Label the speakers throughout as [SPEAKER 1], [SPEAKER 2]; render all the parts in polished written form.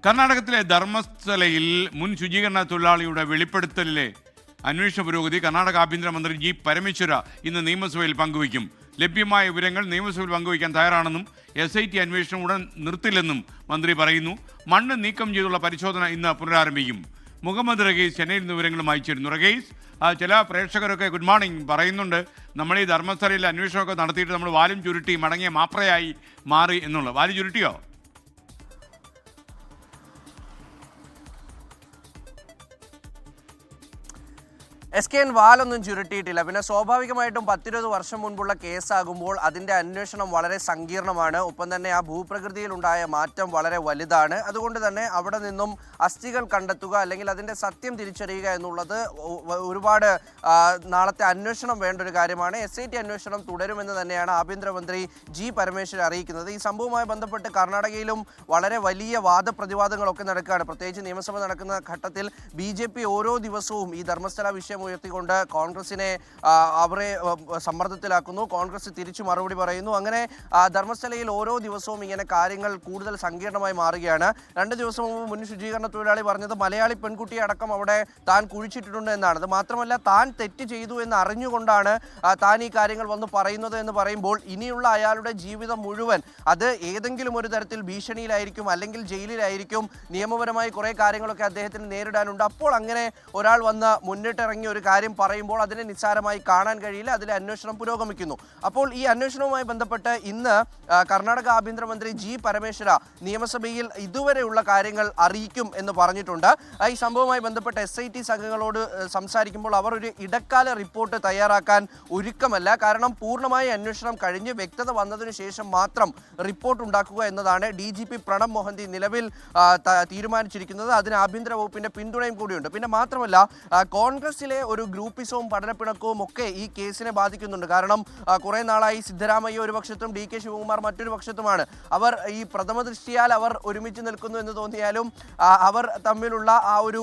[SPEAKER 1] കർണാടകത്തിലെ ധർമ്മസ്ഥലയിൽ മുൻ ശുചീകരണ തൊഴിലാളിയുടെ വെളിപ്പെടുത്തലിലെ അന്വേഷണ പുരോഗതി കർണാടക ആഭ്യന്തരമന്ത്രി ജി പരമേശ്വര ഇന്ന് നിയമസഭയിൽ പങ്കുവയ്ക്കും. ലഭ്യമായ വിവരങ്ങൾ നിയമസഭയിൽ പങ്കുവയ്ക്കാൻ തയ്യാറാണെന്നും SIT അന്വേഷണം ഉടൻ നിർത്തില്ലെന്നും മന്ത്രി പറയുന്നു. മണ്ണ് നീക്കം ചെയ്തുള്ള പരിശോധന ഇന്ന് പുനരാരംഭിക്കും. മുഹമ്മദ് റഗീസ് ചെന്നൈയിൽ നിന്ന് വിവരങ്ങളുമായി ചേരുന്നു. റഗീസ്, ചില പ്രേക്ഷകരൊക്കെ ഗുഡ് മോർണിംഗ് പറയുന്നുണ്ട്, നമ്മൾ ഈ ധർമ്മസ്ഥലയിൽ അന്വേഷണമൊക്കെ നടത്തിയിട്ട് നമ്മൾ വാലും ചുരുട്ടി മടങ്ങിയ മാപ്രയായി മാറി എന്നുള്ളത്. വാലും ചുരുട്ടിയോ?
[SPEAKER 2] SKN വാലൊന്നും ചുരുട്ടിയിട്ടില്ല. പിന്നെ സ്വാഭാവികമായിട്ടും 10-20 വർഷം മുൻപുള്ള കേസാകുമ്പോൾ അതിൻ്റെ അന്വേഷണം വളരെ സങ്കീർണമാണ്. ഒപ്പം തന്നെ ആ ഭൂപ്രകൃതിയിലുണ്ടായ മാറ്റം വളരെ വലുതാണ്. അതുകൊണ്ട് തന്നെ അവിടെ നിന്നും അസ്ഥികൾ കണ്ടെത്തുക അല്ലെങ്കിൽ അതിൻ്റെ സത്യം തിരിച്ചറിയുക എന്നുള്ളത് ഒരുപാട് നാളത്തെ അന്വേഷണം വേണ്ട ഒരു കാര്യമാണ്. SIT അന്വേഷണം തുടരുമെന്ന് തന്നെയാണ് ആഭ്യന്തരമന്ത്രി ജി പരമേശ്വരൻ അറിയിക്കുന്നത്. ഈ സംഭവവുമായി ബന്ധപ്പെട്ട് കർണാടകയിലും വളരെ വലിയ വാദപ്രതിവാദങ്ങളൊക്കെ നടക്കുകയാണ്. പ്രത്യേകിച്ച് നിയമസഭ നടക്കുന്ന ഘട്ടത്തിൽ BJP ഓരോ ദിവസവും ഈ ധർമ്മസ്ഥല വിഷയം ഉയർത്തിക്കൊണ്ട് കോൺഗ്രസിനെ അവരെ സമ്മർദ്ദത്തിലാക്കുന്നു. കോൺഗ്രസ് തിരിച്ചു മറുപടി പറയുന്നു. അങ്ങനെ ധർമ്മസ്ഥലയിൽ ഓരോ ദിവസവും ഇങ്ങനെ കാര്യങ്ങൾ കൂടുതൽ സങ്കീർണമായി മാറുകയാണ്. 2 ദിവസം മുമ്പ് മുൻ ശുചീകരണ തൊഴിലാളി പറഞ്ഞത് മലയാളി പെൺകുട്ടിയെ അടക്കം അവിടെ താൻ കുഴിച്ചിട്ടിട്ടുണ്ട് എന്നാണ്. അത് മാത്രമല്ല, താൻ തെറ്റ് ചെയ്തു എന്ന് അറിഞ്ഞുകൊണ്ടാണ് താൻ ഈ കാര്യങ്ങൾ വന്ന് പറയുന്നത് എന്ന് പറയുമ്പോൾ ഇനിയുള്ള അയാളുടെ ജീവിതം മുഴുവൻ അത് ഏതെങ്കിലും ഒരു തരത്തിൽ ഭീഷണിയിലായിരിക്കും, അല്ലെങ്കിൽ ജയിലിലായിരിക്കും. നിയമപരമായി കുറേ കാര്യങ്ങളൊക്കെ അദ്ദേഹത്തിന് നേരിടാനുണ്ട്. അപ്പോൾ അങ്ങനെ ഒരാൾ വന്ന് മുന്നിട്ടിറങ്ങി ഒരു കാര്യം പറയുമ്പോൾ അതിനെ നിസ്സാരമായി കാണാൻ കഴിയില്ല. അതിലെ അന്വേഷണം പുരോഗമിക്കുന്നു. അപ്പോൾ ഈ അന്വേഷണവുമായി ബന്ധപ്പെട്ട് ഇന്ന് കർണാടക ആഭ്യന്തരമന്ത്രി ജി പരമേശ്വര നിയമസഭയിൽ ഇതുവരെയുള്ള കാര്യങ്ങൾ അറിയിക്കും എന്ന് പറഞ്ഞിട്ടുണ്ട്. ഈ സംഭവവുമായി ബന്ധപ്പെട്ട് SIT സംഘങ്ങളോട് സംസാരിക്കുമ്പോൾ അവർ ഒരു ഇടക്കാല റിപ്പോർട്ട് തയ്യാറാക്കാൻ ഒരുക്കമല്ല. കാരണം പൂർണ്ണമായ അന്വേഷണം കഴിഞ്ഞ് വ്യക്തത വന്നതിനു ശേഷം മാത്രം റിപ്പോർട്ട് ഉണ്ടാക്കുക എന്നതാണ് DGP പ്രണബ് മൊഹന്തി നിലവിൽ തീരുമാനിച്ചിരിക്കുന്നത്. അതിന് ആഭ്യന്തര വകുപ്പിന്റെ പിന്തുണയും കൂടിയുണ്ട്. പിന്നെ മാത്രമല്ല, കോൺഗ്രസിലെ ഒരു ഗ്രൂപ്പിസവും പഠനപ്പിണക്കവും ഒക്കെ ഈ കേസിനെ ബാധിക്കുന്നുണ്ട്. കാരണം കുറെ നാളായി സിദ്ധരാമയ്യ ഒരു പക്ഷത്തും DK ശിവകുമാർ മറ്റൊരു പക്ഷത്തുമാണ്. അവർ ഈ പ്രഥമ ദൃഷ്ടിയാൽ അവർ ഒരുമിച്ച് നിൽക്കുന്നു എന്ന് തോന്നിയാലും അവർ തമ്മിലുള്ള ആ ഒരു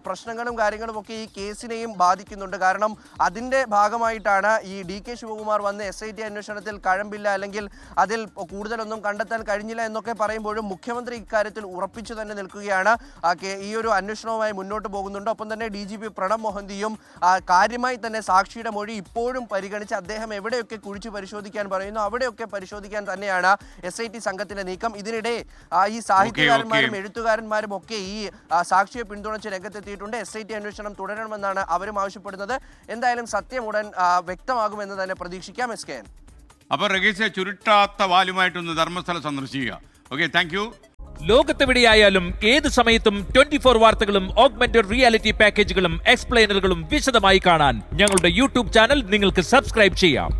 [SPEAKER 2] പ്രശ്നങ്ങളും കാര്യങ്ങളും ഒക്കെ ഈ കേസിനെയും ബാധിക്കുന്നുണ്ട്. കാരണം അതിൻ്റെ ഭാഗമായിട്ടാണ് ഈ DK ശിവകുമാർ വന്ന് SIT അന്വേഷണത്തിൽ കഴമ്പില്ല, അല്ലെങ്കിൽ അതിൽ കൂടുതലൊന്നും കണ്ടെത്താൻ കഴിഞ്ഞില്ല എന്നൊക്കെ പറയുമ്പോഴും മുഖ്യമന്ത്രി ഇക്കാര്യത്തിൽ ഉറപ്പിച്ചു തന്നെ നിൽക്കുകയാണ്. ഈ ഒരു അന്വേഷണവുമായി മുന്നോട്ട് പോകുന്നുണ്ട്. ഒപ്പം തന്നെ DGP പ്രണബ് മൊഹന്തിയും കാര്യമായി തന്നെ സാക്ഷിയുടെ മൊഴി ഇപ്പോഴും പരിഗണിച്ച് അദ്ദേഹം എവിടെയൊക്കെ കുഴിച്ചു പരിശോധിക്കാൻ പറയുന്നു അവിടെയൊക്കെ പരിശോധിക്കാൻ തന്നെയാണ് SIT സംഘത്തിന്റെ നീക്കം. ഇതിനിടെ ഈ സാഹിത്യകാരന്മാരും എഴുത്തുകാരന്മാരും ഒക്കെ ഈ സാക്ഷിയെ പിന്തുണച്ച് രംഗത്തെത്തിയിട്ടുണ്ട്. SIT അന്വേഷണം തുടരണമെന്നാണ് അവരും ആവശ്യപ്പെടുന്നത്. എന്തായാലും സത്യം ഉടൻ വ്യക്തമാകുമെന്ന് തന്നെ പ്രതീക്ഷിക്കാം. SKN.
[SPEAKER 1] അപ്പോൾ റഗീസെ, ചുരുട്ടാത്ത വാലുമായിട്ടൊന്ന് ധർമ്മസ്ഥലം സന്ദർശിക്കുക. Okay, thank you.
[SPEAKER 3] ലോകത്തെവിടെയായാലും ഏത് സമയത്തും 24 വാർത്തകളും ഓഗ്മെന്റഡ് റിയാലിറ്റി പാക്കേജുകളും എക്സ്പ്ലെയിനറുകളും വിശദമായി കാണാൻ ഞങ്ങളുടെ YouTube ചാനൽ നിങ്ങൾക്ക് സബ്സ്ക്രൈബ് ചെയ്യാം.